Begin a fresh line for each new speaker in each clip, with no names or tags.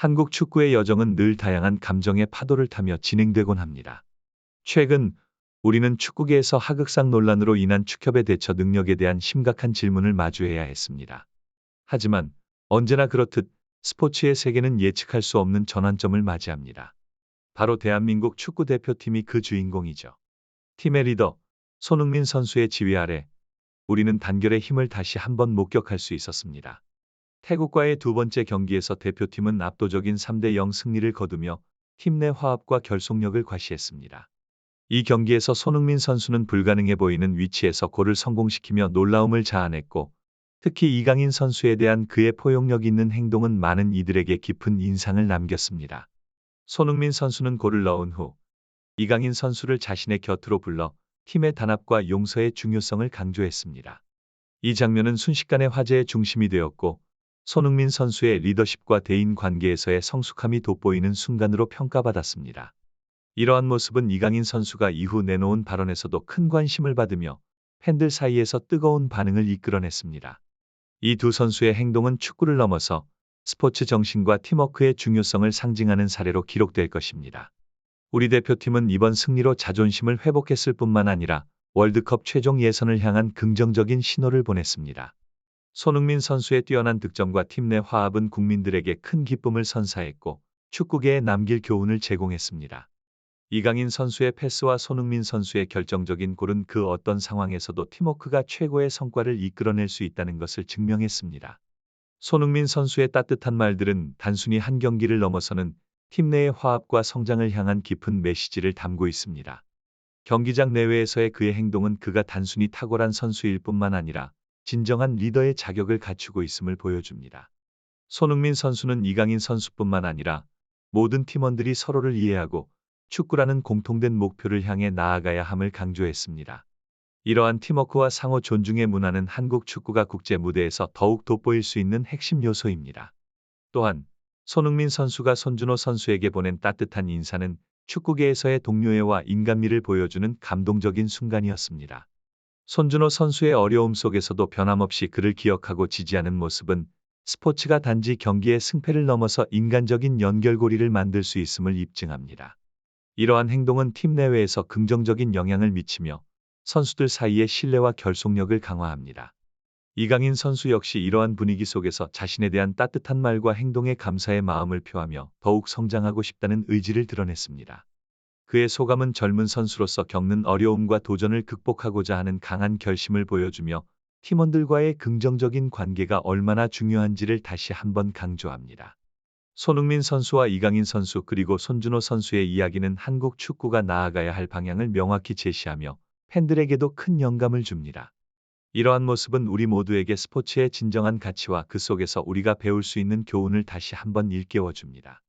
한국 축구의 여정은 늘 다양한 감정의 파도를 타며 진행되곤 합니다. 최근 우리는 축구계에서 하극상 논란으로 인한 축협의 대처 능력에 대한 심각한 질문을 마주해야 했습니다. 하지만 언제나 그렇듯 스포츠의 세계는 예측할 수 없는 전환점을 맞이합니다. 바로 대한민국 축구 대표팀이 그 주인공이죠. 팀의 리더 손흥민 선수의 지휘 아래 우리는 단결의 힘을 다시 한번 목격할 수 있었습니다. 태국과의 두 번째 경기에서 대표팀은 압도적인 3대0 승리를 거두며 팀 내 화합과 결속력을 과시했습니다. 이 경기에서 손흥민 선수는 불가능해 보이는 위치에서 골을 성공시키며 놀라움을 자아냈고, 특히 이강인 선수에 대한 그의 포용력 있는 행동은 많은 이들에게 깊은 인상을 남겼습니다. 손흥민 선수는 골을 넣은 후 이강인 선수를 자신의 곁으로 불러 팀의 단합과 용서의 중요성을 강조했습니다. 이 장면은 순식간에 화제의 중심이 되었고, 손흥민 선수의 리더십과 대인 관계에서의 성숙함이 돋보이는 순간으로 평가받았습니다. 이러한 모습은 이강인 선수가 이후 내놓은 발언에서도 큰 관심을 받으며 팬들 사이에서 뜨거운 반응을 이끌어냈습니다. 이 두 선수의 행동은 축구를 넘어서 스포츠 정신과 팀워크의 중요성을 상징하는 사례로 기록될 것입니다. 우리 대표팀은 이번 승리로 자존심을 회복했을 뿐만 아니라 월드컵 최종 예선을 향한 긍정적인 신호를 보냈습니다. 손흥민 선수의 뛰어난 득점과 팀 내 화합은 국민들에게 큰 기쁨을 선사했고 축구계에 남길 교훈을 제공했습니다. 이강인 선수의 패스와 손흥민 선수의 결정적인 골은 그 어떤 상황에서도 팀워크가 최고의 성과를 이끌어낼 수 있다는 것을 증명했습니다. 손흥민 선수의 따뜻한 말들은 단순히 한 경기를 넘어서는 팀 내의 화합과 성장을 향한 깊은 메시지를 담고 있습니다. 경기장 내외에서의 그의 행동은 그가 단순히 탁월한 선수일 뿐만 아니라 진정한 리더의 자격을 갖추고 있음을 보여줍니다. 손흥민 선수는 이강인 선수뿐만 아니라 모든 팀원들이 서로를 이해하고 축구라는 공통된 목표를 향해 나아가야 함을 강조했습니다. 이러한 팀워크와 상호 존중의 문화는 한국 축구가 국제 무대에서 더욱 돋보일 수 있는 핵심 요소입니다. 또한 손흥민 선수가 손준호 선수에게 보낸 따뜻한 인사는 축구계에서의 동료애와 인간미를 보여주는 감동적인 순간이었습니다. 손준호 선수의 어려움 속에서도 변함없이 그를 기억하고 지지하는 모습은 스포츠가 단지 경기의 승패를 넘어서 인간적인 연결고리를 만들 수 있음을 입증합니다. 이러한 행동은 팀 내외에서 긍정적인 영향을 미치며 선수들 사이의 신뢰와 결속력을 강화합니다. 이강인 선수 역시 이러한 분위기 속에서 자신에 대한 따뜻한 말과 행동에 감사의 마음을 표하며 더욱 성장하고 싶다는 의지를 드러냈습니다. 그의 소감은 젊은 선수로서 겪는 어려움과 도전을 극복하고자 하는 강한 결심을 보여주며 팀원들과의 긍정적인 관계가 얼마나 중요한지를 다시 한번 강조합니다. 손흥민 선수와 이강인 선수 그리고 손준호 선수의 이야기는 한국 축구가 나아가야 할 방향을 명확히 제시하며 팬들에게도 큰 영감을 줍니다. 이러한 모습은 우리 모두에게 스포츠의 진정한 가치와 그 속에서 우리가 배울 수 있는 교훈을 다시 한번 일깨워줍니다.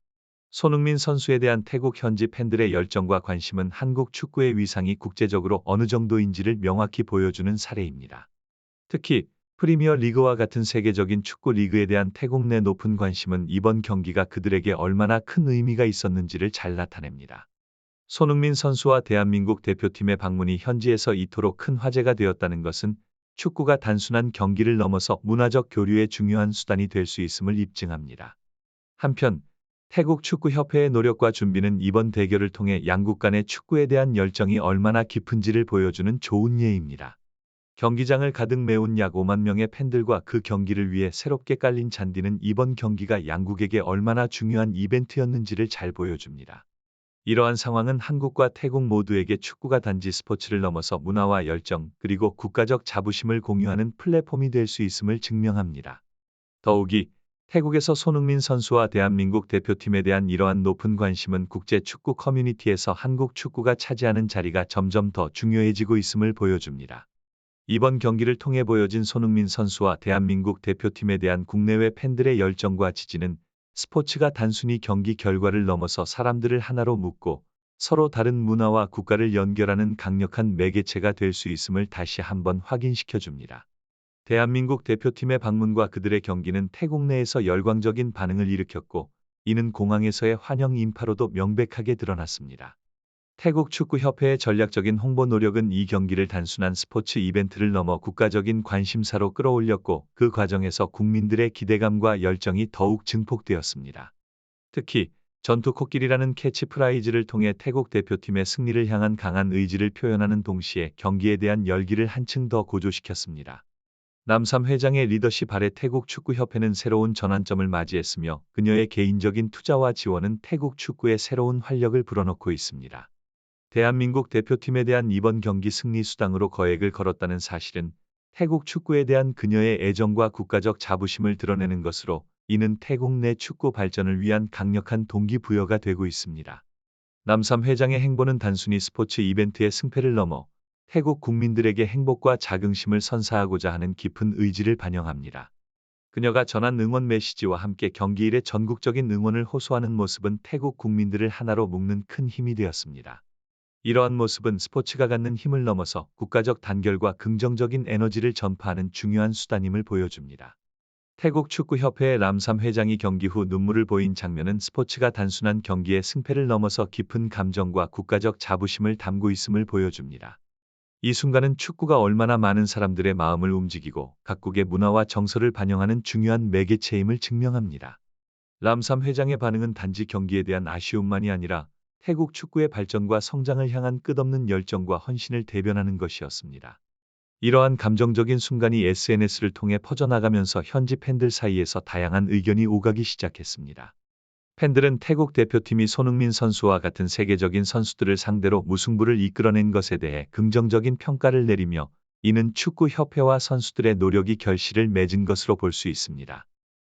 손흥민 선수에 대한 태국 현지 팬들의 열정과 관심은 한국 축구의 위상이 국제적으로 어느 정도인지를 명확히 보여주는 사례입니다. 특히 프리미어 리그와 같은 세계적인 축구 리그에 대한 태국 내 높은 관심은 이번 경기가 그들에게 얼마나 큰 의미가 있었는지를 잘 나타냅니다. 손흥민 선수와 대한민국 대표팀의 방문이 현지에서 이토록 큰 화제가 되었다는 것은 축구가 단순한 경기를 넘어서 문화적 교류의 중요한 수단이 될 수 있음을 입증합니다. 한편 태국 축구협회의 노력과 준비는 이번 대결을 통해 양국 간의 축구에 대한 열정이 얼마나 깊은지를 보여주는 좋은 예입니다. 경기장을 가득 메운 약 5만 명의 팬들과 그 경기를 위해 새롭게 깔린 잔디는 이번 경기가 양국에게 얼마나 중요한 이벤트였는지를 잘 보여줍니다. 이러한 상황은 한국과 태국 모두에게 축구가 단지 스포츠를 넘어서 문화와 열정 그리고 국가적 자부심을 공유하는 플랫폼이 될 수 있음을 증명합니다. 더욱이 태국에서 손흥민 선수와 대한민국 대표팀에 대한 이러한 높은 관심은 국제 축구 커뮤니티에서 한국 축구가 차지하는 자리가 점점 더 중요해지고 있음을 보여줍니다. 이번 경기를 통해 보여진 손흥민 선수와 대한민국 대표팀에 대한 국내외 팬들의 열정과 지지는 스포츠가 단순히 경기 결과를 넘어서 사람들을 하나로 묶고 서로 다른 문화와 국가를 연결하는 강력한 매개체가 될 수 있음을 다시 한번 확인시켜줍니다. 대한민국 대표팀의 방문과 그들의 경기는 태국 내에서 열광적인 반응을 일으켰고, 이는 공항에서의 환영 인파로도 명백하게 드러났습니다. 태국 축구협회의 전략적인 홍보 노력은 이 경기를 단순한 스포츠 이벤트를 넘어 국가적인 관심사로 끌어올렸고 그 과정에서 국민들의 기대감과 열정이 더욱 증폭되었습니다. 특히 전투 코끼리라는 캐치프라이즈를 통해 태국 대표팀의 승리를 향한 강한 의지를 표현하는 동시에 경기에 대한 열기를 한층 더 고조시켰습니다. 남삼 회장의 리더십 아래 태국 축구협회는 새로운 전환점을 맞이했으며 그녀의 개인적인 투자와 지원은 태국 축구에 새로운 활력을 불어넣고 있습니다. 대한민국 대표팀에 대한 이번 경기 승리 수당으로 거액을 걸었다는 사실은 태국 축구에 대한 그녀의 애정과 국가적 자부심을 드러내는 것으로 이는 태국 내 축구 발전을 위한 강력한 동기부여가 되고 있습니다. 남삼 회장의 행보는 단순히 스포츠 이벤트의 승패를 넘어 태국 국민들에게 행복과 자긍심을 선사하고자 하는 깊은 의지를 반영합니다. 그녀가 전한 응원 메시지와 함께 경기일의 전국적인 응원을 호소하는 모습은 태국 국민들을 하나로 묶는 큰 힘이 되었습니다. 이러한 모습은 스포츠가 갖는 힘을 넘어서 국가적 단결과 긍정적인 에너지를 전파하는 중요한 수단임을 보여줍니다. 태국 축구협회의 람삼 회장이 경기 후 눈물을 보인 장면은 스포츠가 단순한 경기의 승패를 넘어서 깊은 감정과 국가적 자부심을 담고 있음을 보여줍니다. 이 순간은 축구가 얼마나 많은 사람들의 마음을 움직이고 각국의 문화와 정서를 반영하는 중요한 매개체임을 증명합니다. 람삼 회장의 반응은 단지 경기에 대한 아쉬움만이 아니라 태국 축구의 발전과 성장을 향한 끝없는 열정과 헌신을 대변하는 것이었습니다. 이러한 감정적인 순간이 SNS를 통해 퍼져나가면서 현지 팬들 사이에서 다양한 의견이 오가기 시작했습니다. 팬들은 태국 대표팀이 손흥민 선수와 같은 세계적인 선수들을 상대로 무승부를 이끌어낸 것에 대해 긍정적인 평가를 내리며 이는 축구협회와 선수들의 노력이 결실을 맺은 것으로 볼 수 있습니다.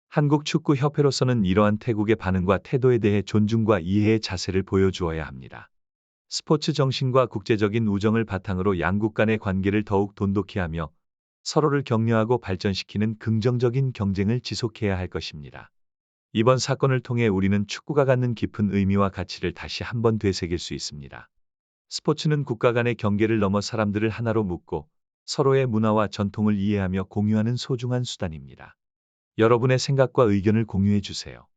한국축구협회로서는 이러한 태국의 반응과 태도에 대해 존중과 이해의 자세를 보여주어야 합니다. 스포츠 정신과 국제적인 우정을 바탕으로 양국 간의 관계를 더욱 돈독히 하며 서로를 격려하고 발전시키는 긍정적인 경쟁을 지속해야 할 것입니다. 이번 사건을 통해 우리는 축구가 갖는 깊은 의미와 가치를 다시 한번 되새길 수 있습니다. 스포츠는 국가 간의 경계를 넘어 사람들을 하나로 묶고 서로의 문화와 전통을 이해하며 공유하는 소중한 수단입니다. 여러분의 생각과 의견을 공유해 주세요.